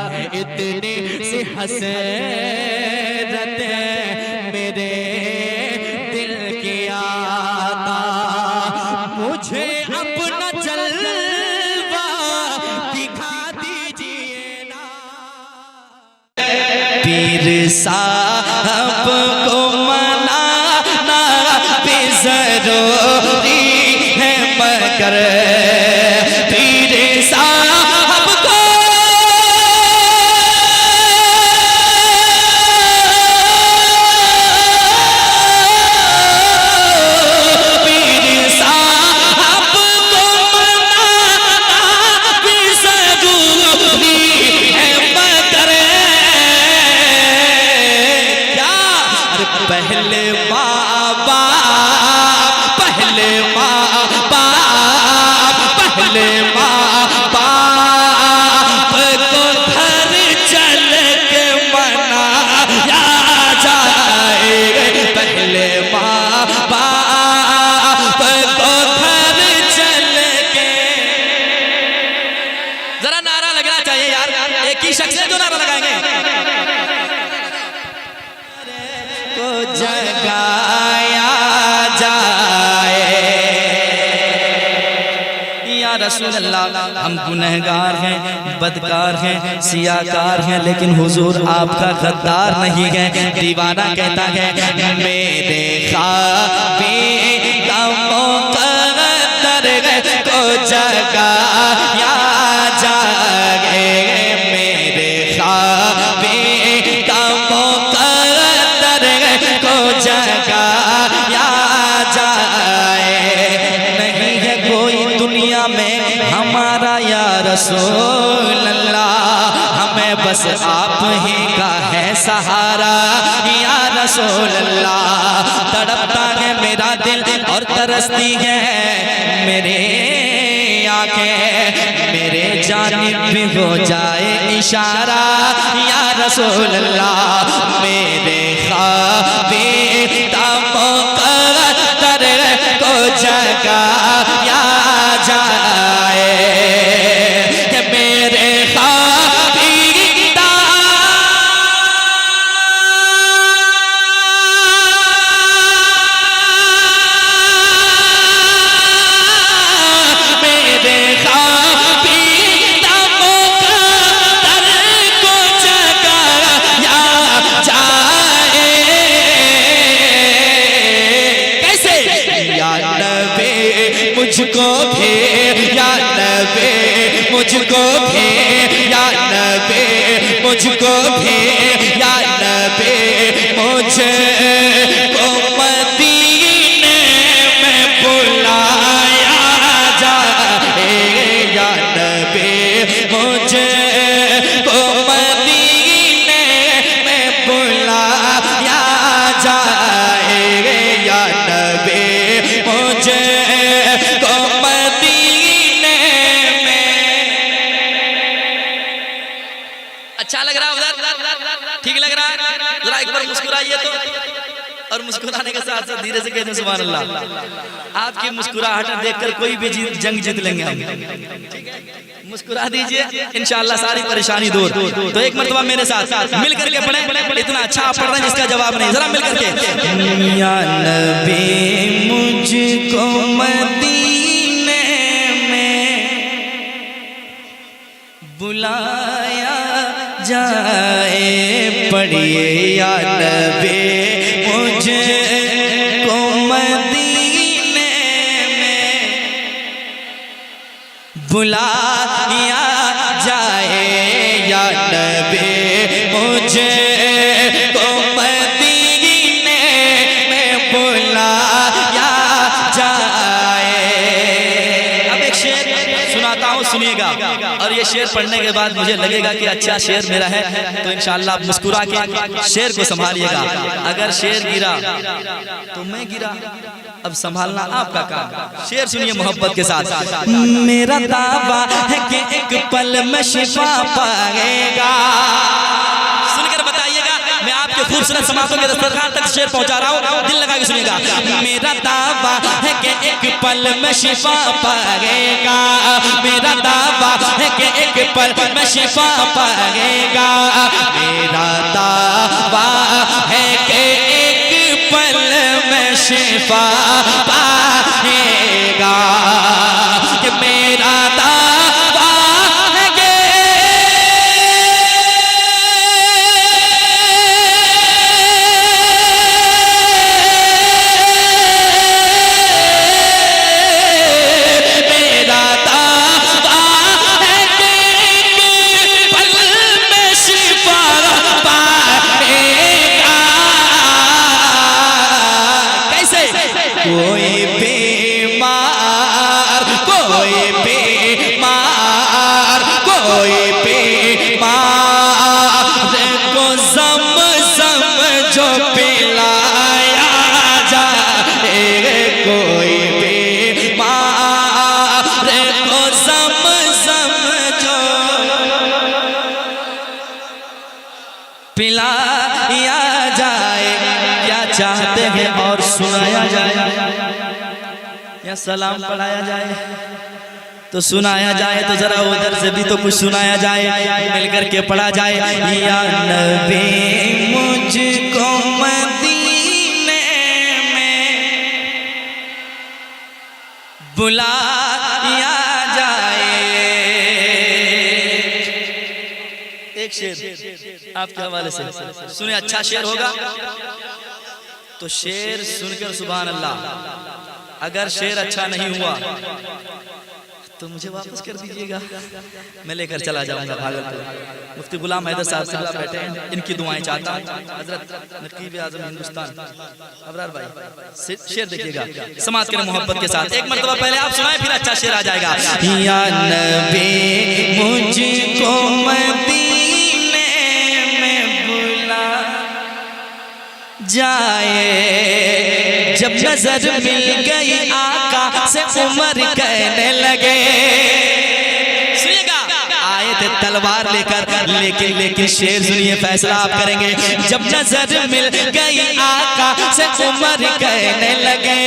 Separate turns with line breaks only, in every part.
है इतनी सी हसरत मेरे दिल की आता, मुझे अपना जलवा दिखा दीजिए ना। पीर साहब को मनाना भी जरूरी है, मगर पीर साहब को पीर साहब को मनाना भी जरूरी है, मगर क्या पहले माँ बाप, पहले माँ बाप, पहले माँ बाप को घर चल के मनाया जाए, पहले माँ बाप को घर चल के। जरा नारा लगना चाहिए यार, एक ही शख्स है जो नारा लगाएंगे। को जगाया जाए या रसूल अल्लाह, हम गुनहगार हैं, बदकार हैं, सियाकार हैं, लेकिन हुजूर आपका गद्दार नहीं है। दीवाना कहता है मेरे ख्वाबे का मुक़द्दर को जगाया जाए, मेरे ख्वाबे का मुक़द्दर को जगाया जाए। नहीं है कोई दुनिया में हमारा या रसूल अल्लाह, हमें बस आप ही का है सहारा या रसूल अल्लाह। तड़पता है मेरा दिल और तरसती है मेरे आंखें, मेरे जानिब भी हो जाए इशारा या रसूल अल्लाह। मेरे ख्वाबे का मुक़द्दर को जगाया जाए, मेरे ख्वाबे का मेरे ख्वाबे का मुक़द्दर को जगाया जाए। कैसे? या नबी मुझको भी, या नबी मुझको भी, या नबी मुझको भी, या नबी मुझको मदीने में बुलाया जाए, या नबी मुझको मदीने में बुलाया जाए, या नबी मुझको मदीने में। अच्छा लग रहा है उधर? ठीक लग रहा है? जरा एक बार मुस्कुराइए तो, और मुस्कुराने के साथ साथ धीरे से कहते हैं सुभान अल्लाह। आपकी मुस्कुराहट देखकर कोई भी जंग जीत लेंगे हम। मुस्कुरा दीजिए, इंशाअल्लाह सारी परेशानी दूर। तो एक मर्तबा मेरे साथ मिल करके पढ़े, इतना अच्छा आप पढ़ रहे हैं जिसका जवाब नहीं। जरा मिल करके, या नबी मुझको मदीने में बुलाया जाए, पढ़िए या नबी मुझको मदीने में बुलाया जाए, या नबी मुझको मदीने में बुलाया जाए। अब एक शेर सुनाता हूँ, सुनिएगा, और ये शेर पढ़ने के बाद मुझे लगेगा कि अच्छा शेर मेरा है, तो इंशाअल्लाह आप मुस्कुरा के शेर को संभालिएगा। अगर शेर गिरा तो मैं गिरा, अब संभालना आपका काम। शेर सुनिए मोहब्बत के साथ। मेरा दावा है कि एक पल में शिफा पाएगा। सुनकर बताइएगा, मैं आपके खूबसूरत खूबसूरत समातों के दस्तरखान तक शेर पहुंचा रहा हूँ, दिल लगा के सुनिएगा। मेरा दावा है कि एक पल में शिफा पाएगा, मेरा दावा है कि एक पल में शिफा पाएगा, मेरा दावा है कि एक पल में शिफा पाएगा, कि मेरा दावा है कि मेरा दावा है कि एक पल में शिफा पाएगा। कैसे? कोई बीमार, कोई बीमार, कोई बीमार को ज़म-ज़म जो पिलाया जाए, कोई बीमार को ज़म-ज़म जो पिलाया जाए। क्या चाहते हैं और सुनाया जाए, या सलाम पढ़ाया जाए? तो सुनाया जाए तो जरा उधर से भी तो कुछ सुनाया जाए, मिलकर के पढ़ा जाए। या नबी मुझको मदीने में बुलाया जाए। एक शेर आपके हवाले से सुने, अच्छा शेर होगा तो शेर सुनकर सुभान अल्लाह। अगर शेर अच्छा नहीं हुआ तो मुझे वापस कर दीजिएगा, मैं लेकर चला जाऊंगा भागलपुर। मुफ्ती गुलाम हैदर साहब से बैठे हैं, इनकी दुआएं चाहता हूं। हजरत नकीब आजम हिंदुस्तान अबरार भाई शेर देखिएगा समाज के मोहब्बत के साथ। एक मरतबा पहले आप सुनाएं, फिर अच्छा शेर आ जाएगा। या नबी मुझको मदीने में बुला जाए, जब नजर मिल गई आका से उमर कहने लगे। सुनिएगा, आए थे तलवार लेकर, लेकिन शेर सुनिए, फैसला आप करेंगे। जब नजर मिल गई आका से उमर कहने लगे,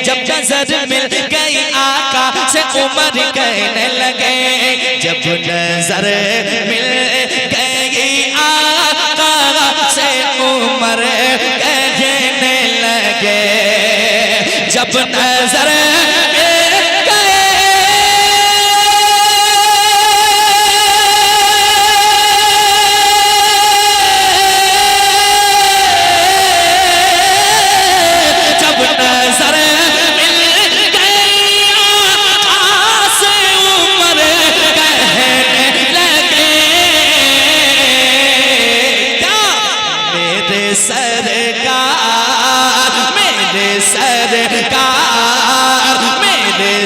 जब नजर मिल गई आका से उमर कहने लगे, जब नजर मिल गई आका से उमर कहने लगे, जब नजर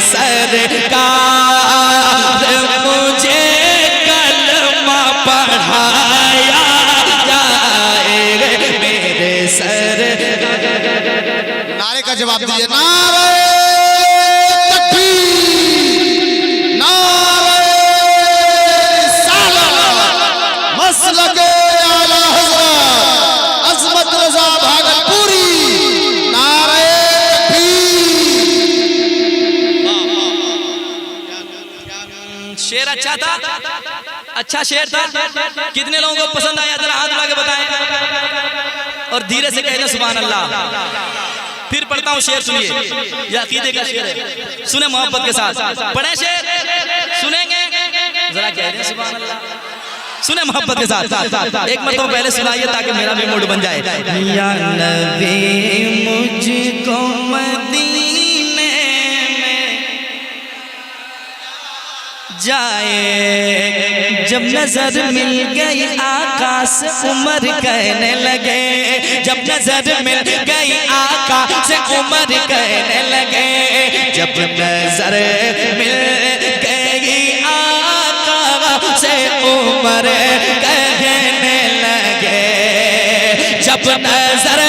सरकार मुझे कलमा पढ़ाया जाए, मेरे सर।
नारे का जवाब दीजिए। नारे तकबीर, नारे रिसालत, मसलके आला हज़रत अज़मत रज़ा भागलपुरी। नारे
शेर अच्छा था, अच्छा शेर था। कितने लोगों को पसंद आया, जरा हाथ लगा के बताएं और धीरे से कहना सुभान अल्लाह। फिर पढ़ता हूँ शेर, सुनिए, यह अकीदे का शेर है, सुने मोहब्बत के साथ। पढ़े शेर, सुनेंगे, जरा कह दें सुभान अल्लाह, सुने मोहब्बत के साथ। एक मरतबा पहले सुनाइए ताकि मेरा भी मूड बन जाए। या नबी मुझको मदीने में जाए, जब नजर मिल गई आका से उमर कहने लगे, जब नजर मिल गई आका से उमर कहने लगे, जब नजर मिल गई आका से उमर कहने लगे, जब नजर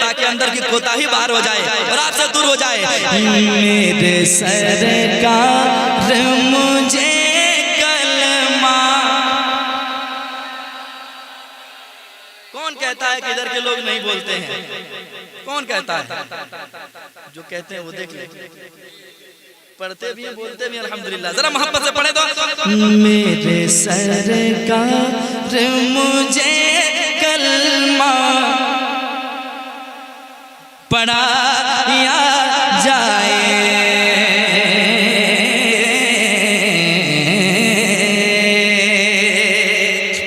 ताकि अंदर की कोताही बाहर हो जाए और आपसे दूर हो जाए।
मेरे सरकार मुझे कलमा।
कौन कहता है कि इधर के लोग नहीं बोलते हैं? कौन कहता है? जो कहते हैं वो देख ले, पढ़ते भी हैं, बोलते भी हैं, अल्हम्दुलिल्लाह। जरा मोहब्बत से पढ़े तो।
मेरे सरकार मुझे कलमा पढ़ाया जाए।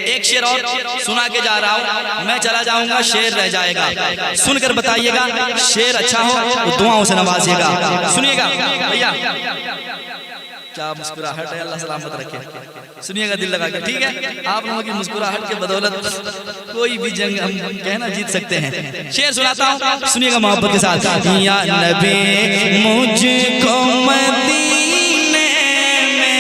एक शेर और सुना के जा रहा हूँ, मैं चला जाऊंगा, शेर रह जाएगा। सुनकर बताइएगा, शेर अच्छा हो तो दुआओं से नवाजिएगा। सुनिएगा भैया, क्या मुस्कुराहट है, अल्लाह सलामत रखे। सुनिएगा दिल लगा के, ठीक है? आप लोगों की मुस्कुराहट के बदौलत कोई भी जंग हम कहना जीत सकते हैं। शेर सुनाता हूँ, सुनिएगा मोहब्बत के साथ।
या नबी मुझको मदीने में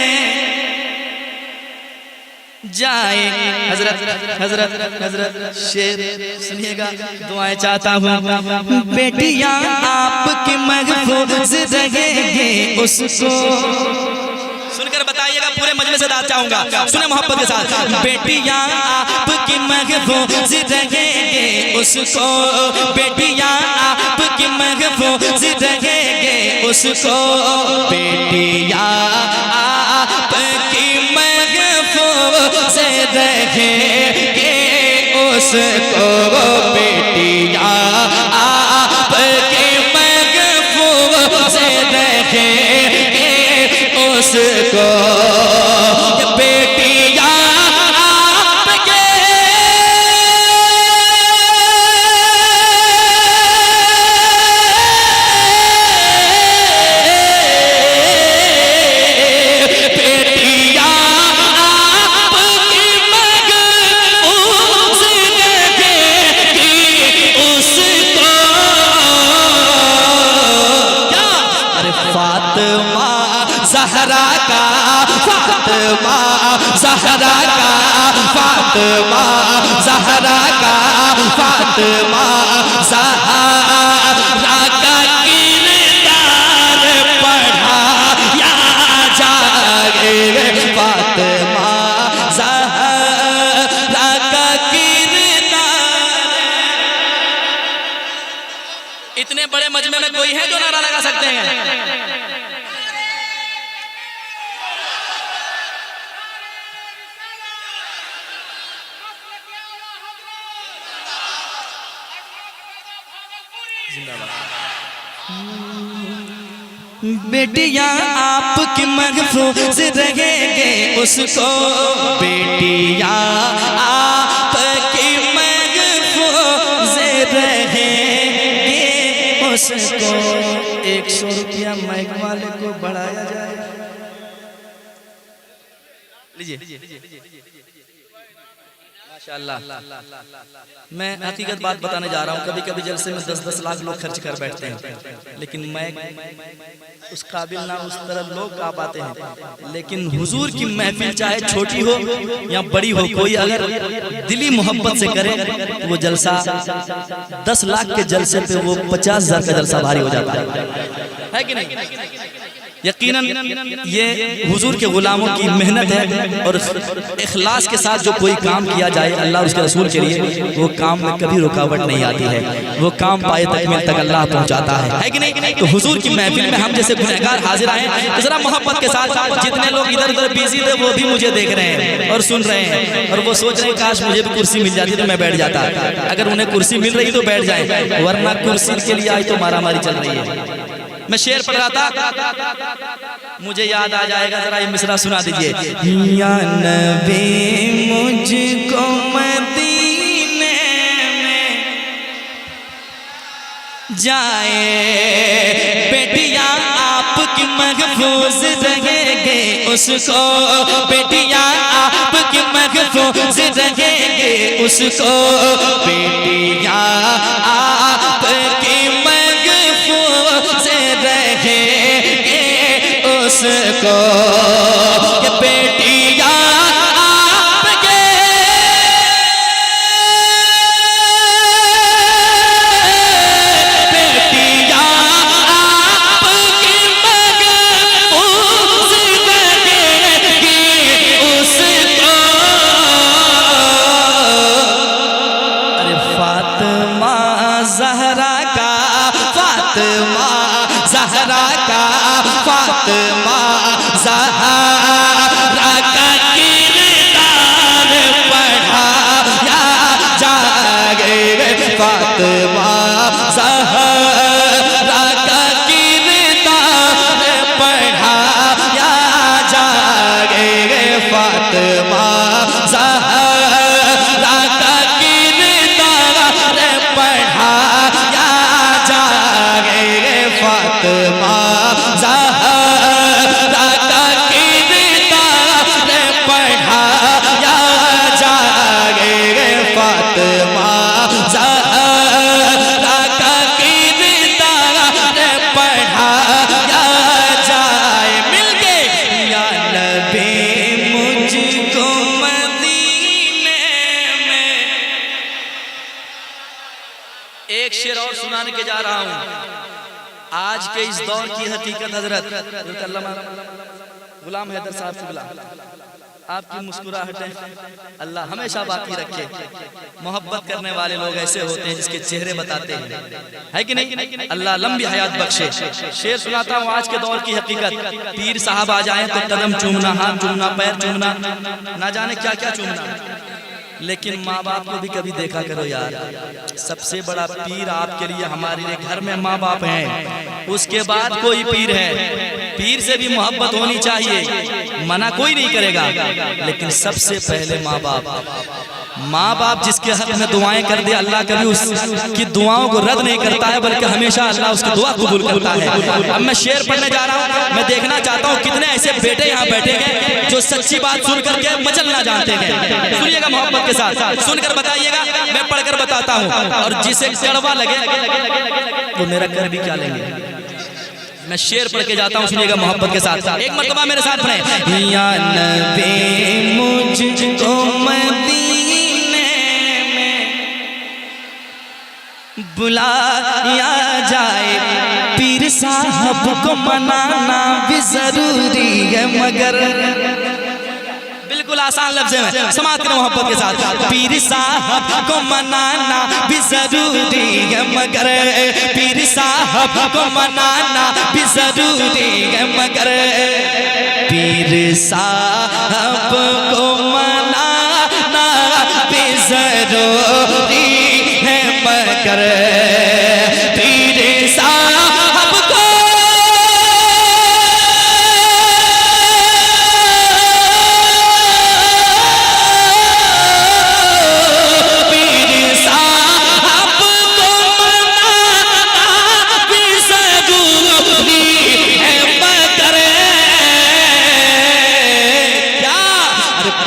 जाए।
हजरत हजरत हजरत शेर सुनिएगा, दुआएं चाहता हूँ।
बेटियां आपकी महफूज रहेंगे उसको।
सुनकर बताइएगा, पूरे मजमे से दाद चाहूंगा, सुने मोहब्बत के साथ।
बेटियां आपकी महफूज रहेंगे उसको। बेटियां आपकी महफूज रहेंगे उसको। बेटियां आपकी महफूज रहेंगे उसको। बेटियां आपकी महफूज रहेंगे उसको। बेटियां आपके बेटियां आपकी महफूज रहेंगी उसको। क्या? अरे फातिमा ज़हरा का, फातिमा ज़हरा का, फातिमा ज़हरा का, फातिमा ज़हरा का किरदार पढ़ाया जाए। फातिमा ज़हरा का किरदार।
इतने बड़े मजमे में कोई है जो नारा लगा सकते हैं?
बेटियां आपकी महफूज रहेंगे उसको। बेटियां आपकी महफूज रहेंगे उसको।
100 रुपया माइक वाले को बढ़ाया जाए। लीजिए माशाअल्लाह। मैं हकीकत बात बताने जा रहा हूँ, कभी कभी जलसे में 10-10 लाख लोग खर्च कर बैठते हैं, लेकिन मैं उस काबिल ना उस तरह लोग आ पाते हैं। लेकिन हुजूर की महफिल चाहे छोटी हो या बड़ी हो, कोई अगर दिली मोहब्बत से करे तो वो जलसा 10 लाख के जलसे पे वो 50,000 का जलसा भारी हो जाता है कि नहीं? यकीनन ये हुजूर के गुलामों की मेहनत है, और इखलास के साथ जो कोई काम किया जाए अल्लाह उसके रसूल के लिए, वो काम में कभी रुकावट नहीं आती है, वो काम पाए तकमील तक अल्लाह पहुंचाता है कि नहीं? तो हुजूर की महफिल में हम जैसे गुनहगार हाजिर आए, तो जरा मोहब्बत के साथ, जितने लोग इधर उधर बिजी थे वो भी मुझे देख रहे हैं और सुन रहे हैं, और वो सोच रहे हैं काश मुझे भी कुर्सी मिल जाती तो मैं बैठ जाता। अगर उन्हें कुर्सी मिल रही तो बैठ जाए, वरना कुर्सी के लिए आज तो मारामारी चल रही है। मैं शेर पढ़ रहा था, मुझे याद आ जाएगा, जरा ये मिसरा सुना दीजिए।
या नबी मुझको मदीने में जाए। बेटियां आपकी महफूज रहेंगे उसको। बेटियां आपकी महफूज रहेंगे उसको। बेटियां आपकी महफूज रहेंगे उसको। बेटियां आपके ज़हरा का किरदार पढ़ाया जाए फातिमा ज़हरा का किरदार पढ़ाया जाए फातिमा ज़हरा का किरदार पढ़ाया जाए फातिमा ज़हरा का किरदार पढ़ाया जाए फातिमा ज़हरा का किरदार पढ़ाया जाए। मिल गए या नबी मुझको मदीने में।
एक शेर और सुनाने के जा रहा हूं। आज के इस दौर की हकीकत हजरत गुलाम हैदर साहब से बुला, आपकी मुस्कुराहटें अल्लाह हमेशा बाकी रखे। मोहब्बत करने वाले लोग ऐसे होते हैं जिसके चेहरे बताते हैं, है कि नहीं? अल्लाह लंबी हयात बख्शे। शेर सुनाता हूँ आज के दौर की हकीकत। पीर साहब आ जाएं तो कदम चूमना, हाथ चूमना, पैर चूमना, ना जाने क्या क्या चूमना। लेकिन माँ बाप को भी कभी देखा करो यार। सबसे बड़ा पीर आपके लिए हमारे लिए घर में माँ बाप हैं, उसके बाद कोई पीर है। पीर से भी मोहब्बत होनी चाहिए, मना कोई नहीं करेगा, लेकिन सबसे पहले माँ बाप। माँ बाप जिसके हक में दुआएं कर दे, अल्लाह कभी उसकी दुआओं को रद्द नहीं करता है, बल्कि हमेशा अल्लाह उसकी दुआ कबूल करता है। अब मैं शेर पढ़ने जा रहा हूँ। मैं देखना चाहता हूँ कितने ऐसे बेटे यहाँ बैठे हैं जो सच्ची बात सुन करके मचलना जानते हैं। सुनिएगा मोहब्बत के साथ, सुनकर बताइएगा, मैं पढ़कर बताता हूँ। और जिसे कड़वा लगे वो मेरा कर भी क्या लेंगे। मैं शेर पढ़ के जाता हूँ, सुनिएगा मोहब्बत के साथ। एक मर्तबा मेरे साथ पढ़े।
या नबी मुझको मदीने में बुलाया जाए, पीर साहब को मनाना भी जरूरी है, मगर
बिल्कुल आसान लफ्ज़ में समाज की मोहब्बत के साथ।
पीर साहब को मनाना भी जरूरी है, मगर पीर साहब को मनाना भी जरूरी है, मगर पीर साहब को मनाना भी जरूरी है, मगर पीर साहब को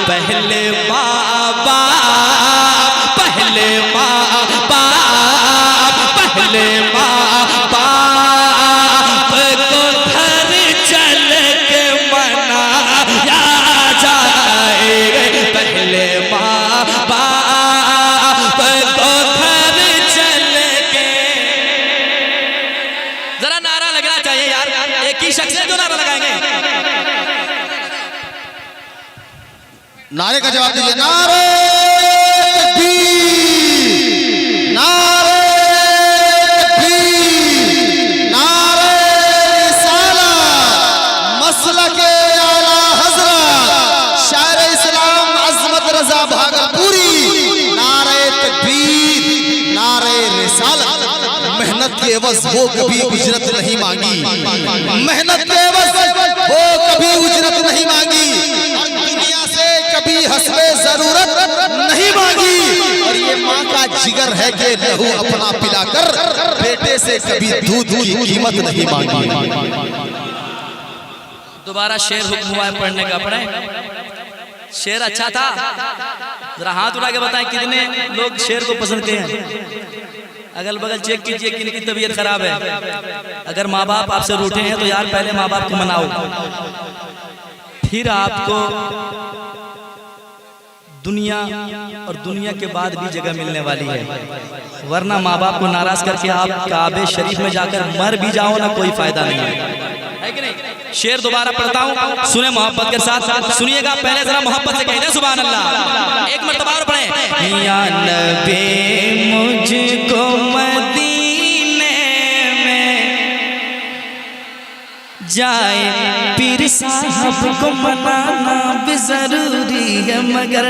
पहले माँ बाप, पहले माँ बाप, पहले माँ बाप को घर चल के मनाया जाए, पहले माँ बाप को घर चल के।
जरा नारा लगना चाहिए यार, एक ही शख्स है जो नारा लगाएंगे।
नारे का जवाब दीजिए। नारे तकबीर, नारे तकबीर, नारे रिसालत, मसलके आला हज़रत शायर इस्लाम अज़मत रज़ा भागलपुरी। नारे तकबीर, नारे रिसालत। मेहनत के एवज़ वो कभी उजरत नहीं मांगी, मेहनत के एवज़ वो कभी उजरत नहीं मांगी, कभी हस्बे जरूरत नहीं मांगी। और ये माँ का जिगर है कि लहू अपना पिलाकर बेटे से कभी दूध की कीमत नहीं मांगी।
दोबारा शेर हुक्म हुआ है पढ़ने का, पढ़े। शेर अच्छा था, जरा हाथ उठा के बताएं कितने लोग शेर को पसंद किए हैं। अगल बगल चेक कीजिए किनकी तबीयत खराब है। अगर माँ बाप आपसे रूठे हैं तो यार पहले माँ बाप को मनाओ, फिर आपको दुनिया और दुनिया के बाद भी जगह मिलने वाली है। वरना माँ बाप को नाराज करके आप काबे शरीफ में जाकर मर भी जाओ ना, कोई फायदा नहीं है कि नहीं। शेर दोबारा पढ़ता हूँ, सुने मोहब्बत के साथ, सुनिएगा। पहले जरा मोहब्बत से कहते हैं सुभान अल्लाह। एक मर्तबा और पढ़े।
या नबी मुझको मदीने में जाए पीर साहब को मनाना भी जरूरी है, मगर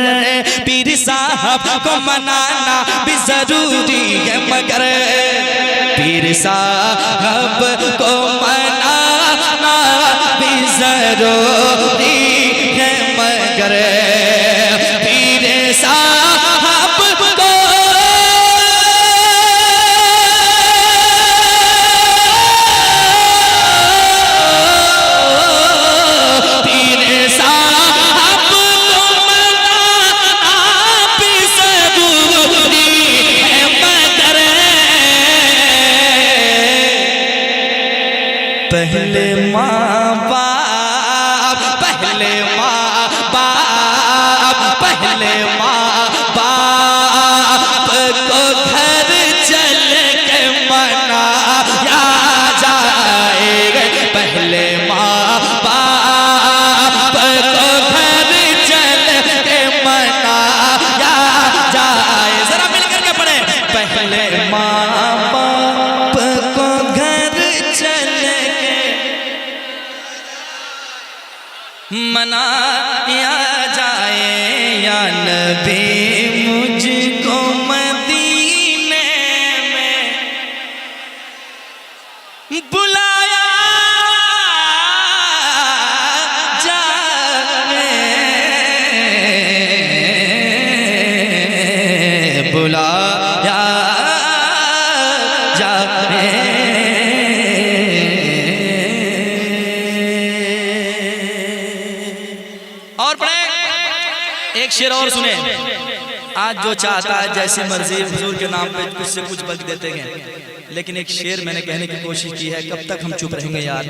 पीर साहब को मनाना भी जरूरी है, मगर पीर साहब को मनाना भी जरूरी है, मगर पीर साहब को पहले माँ बाप, पहले माँ बाप, पहले माँ बाप को घर चल के मनाया जाएगा, पहले माँ बाप को घर चल के मनाया जाए। जरा मिलकर के पढ़े, पहले माँ बाप को घर चल मनाया जाए, या नबी मुझको मदीने में बुलाया जाए, बुलाया जाए।
और पढ़े एक शेर और सुने। आज जो चाहता है जैसी मर्जी हुजूर के नाम पे कुछ से कुछ बक देते हैं, लेकिन एक शेर मैंने कहने की कोशिश की है, कब तक हम चुप रहेंगे यार।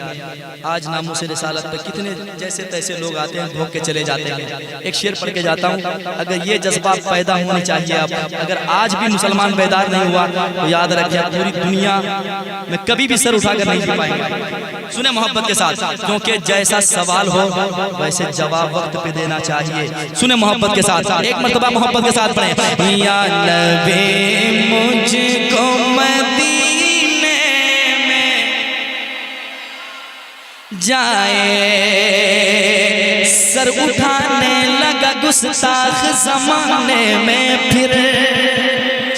आज नामूस रिसालत पे कितने जैसे तैसे लोग आते हैं, भोग के चले जाते हैं। एक शेर पढ़ के जाता हूँ, अगर ये जज्बा पैदा होना चाहिए अब, अगर आज भी मुसलमान बेदार नहीं हुआ तो याद रखिए पूरी दुनिया में कभी भी सर उठाकर नहीं जी पाएंगे। सुने मोहब्बत के साथ, क्योंकि जैसा सवाल हो वैसे जवाब वक्त पे देना चाहिए। सुने मोहब्बत के साथ, एक मर्तबा मोहब्बत के साथ पढ़े,
या नबी मुझको मदीने में जाए, सर उठाने लगा गुस्ताख जमाने में फिर,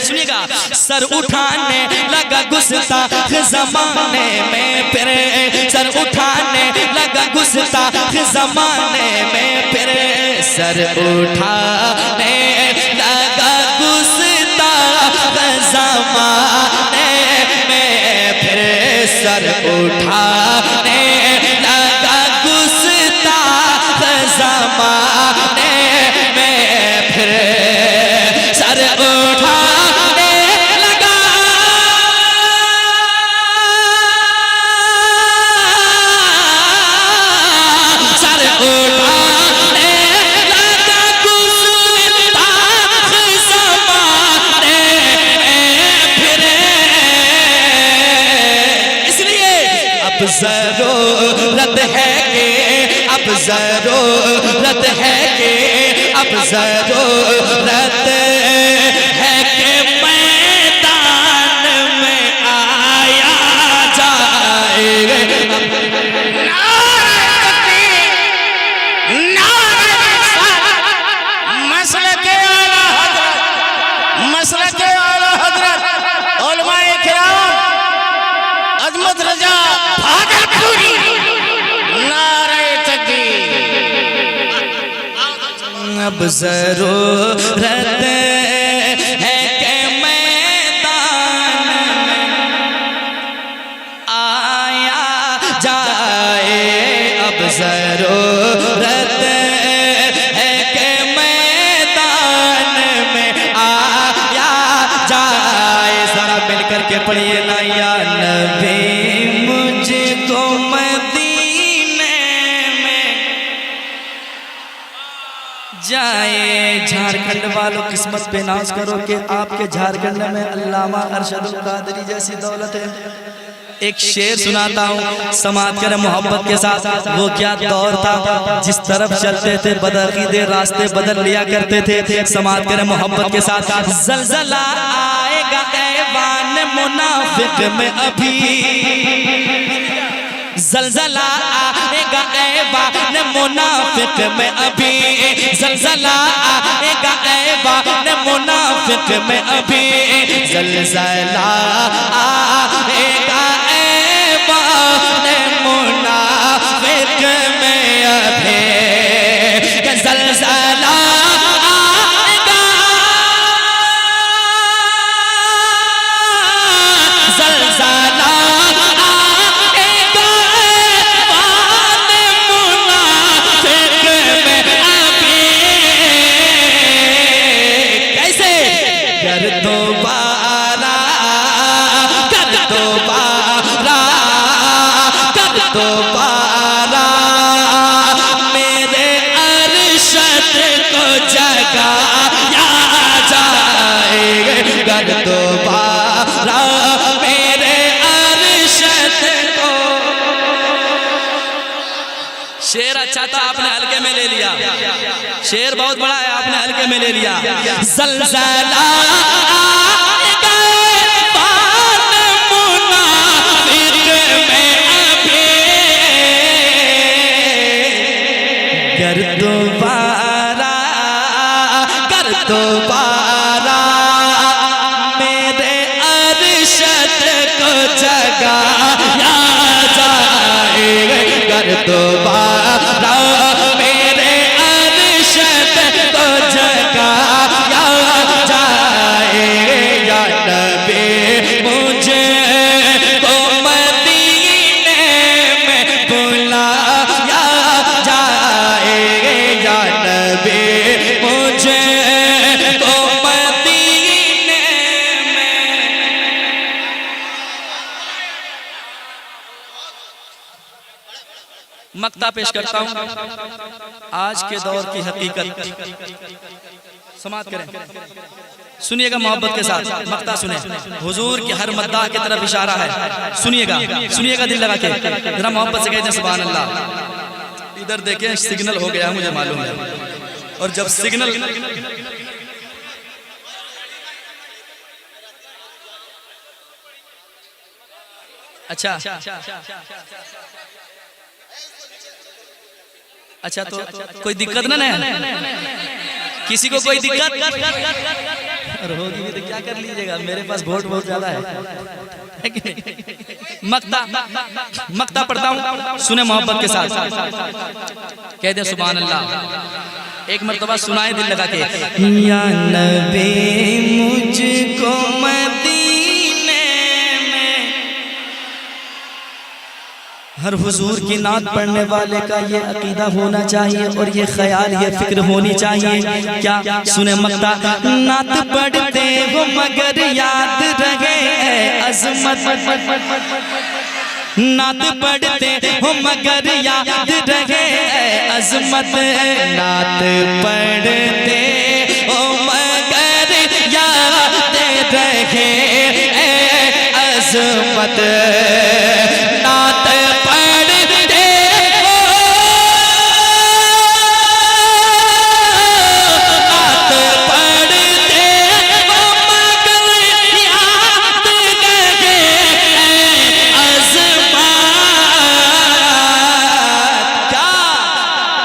सुनिएगा, सर उठाने लगा गुस्ताख जमाने में फिर, सर उठाने लगा गुस्ताख जमाने में फिर, सर उठाने लगा गुस्ताख जमाने में फिर, सर उठाने लगा गुस्ताख जमाने में फिर, सर उठाने लगा, सर उठाने लगा गुस्ताख जमाने में फिर, इसलिए अब जरूरत है कि, अब जरूरत है कि, अब जरूरत है कि मैदान में आया जाए।
मसलके आला हज़रत, मसलके आला हज़रत उलमाए किराम अज़मत रज़ा भागलपुरी, नारे तकबीर।
अब जरूरत है कि मैदान में आया जाए, अब जरूरत है कि मैदान में आया जाए। जरा मिलकर के पढ़िए ना, या नबी मुझको मदीने में जाए। झारखंड वालों किस्मत पे नाज करो कि आपके झारखंड में अल्लामा अरशदुल कादरी जैसी दौलत है। एक शेर सुनाता हूँ, समाज कर मोहब्बत के साथ। वो क्या दौर था, जिस तरफ चलते थे बदअकीदे रास्ते बदल लिया करते थे। समाज कर मोहब्बत के साथ, जलजला आएगा ऐवान मुनाफिक में अभी, जलजला आएगा ऐबान मुनाफिक में अभी, जलजला आएगा ऐबान मुनाफिक में अभी, जलजला आएगा ऐबान मुनाफिक में अभी, जलजला आएगा, जलजला दोबारा मेरे अरशद को जगाया जाएगा, दोबारा मेरे अरशद को। शेर अच्छा था, आपने हल्के में ले लिया। शेर बहुत बड़ा है, आपने हल्के में ले लिया। ज़लज़ला दोबारा कर दोबारा मेरे अरशद को जगाया जाएगा, कर दोबारा मेरे अरशद को जगाया जाएगा, नबी मुझे को मदीने में बुलाया जाएगा, नबी मुझे को मदीने में। मक्ता पेश करता हूं, आज के दौर की हकीकत समाप्त करें। सुनिएगा मोहब्बत के साथ, मक्ता सुने। हुजूर के हर मद्दाह की तरफ इशारा है, सुनिएगा, सुनिएगा दिल लगा के, जरा मोहब्बत से कहते हैं सुभान अल्लाह। इधर देखें, सिग्नल हो गया मुझे मालूम है, और जब सिग्नल अच्छा अच्छा तो कोई दिक्कत ना है, किसी को कोई दिक्कत और होगी भी तो क्या कर लीजिएगा, मेरे पास वोट बहुत ज्यादा है कि नहीं? मक्ता पढ़ता हूँ, सुने मोहब्बत के साथ, कह दे सुभान अल्लाह। एक मर्तबा सुनाए दिल लगा के। या नबी मुझको मदीने में, हर हुजूर की नात पढ़ने वाले का ये अकीदा होना चाहिए और ये ख्याल, ये फिक्र होनी चाहिए। क्या सुने मक्ता, नात पढ़ते हो मगर याद रहे अज़मत, नात पढ़ते हो मगर याद रहे अज़मत, नात पढ़ते हो मगर याद रहे अज़मत, नात पढ़ते हो, नात पढ़ते हो मगर याद रहे अज़मत। क्या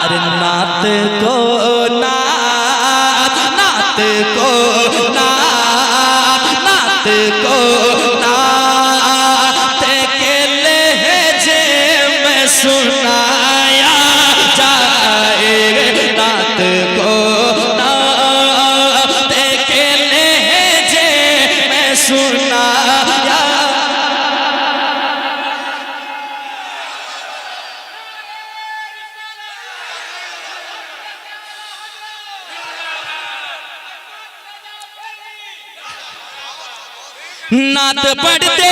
अरे नात को नात, नात को नात, नात को नात के लहजे में सुनाया जाएगा, नात को नात के लहजे में सुनाया। नात पढ़ते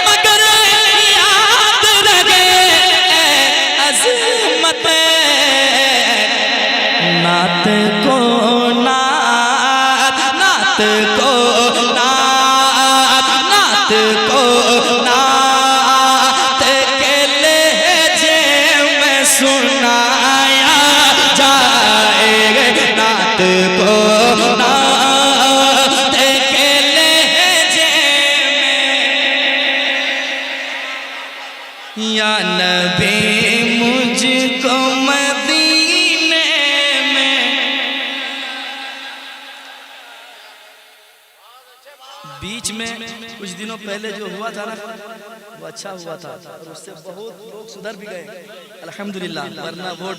मगर याद रहे अज़मत, नात को नात, नात को नात, नात को नात के लहजे में सुनाया जाएगा, नात को नात के लहजे में। या में कुछ दिनों पहले जो हुआ था ना वो अच्छा हुआ था और उससे बहुत लोग सुधर भी गए अल्हम्दुलिल्लाह, वरना वोट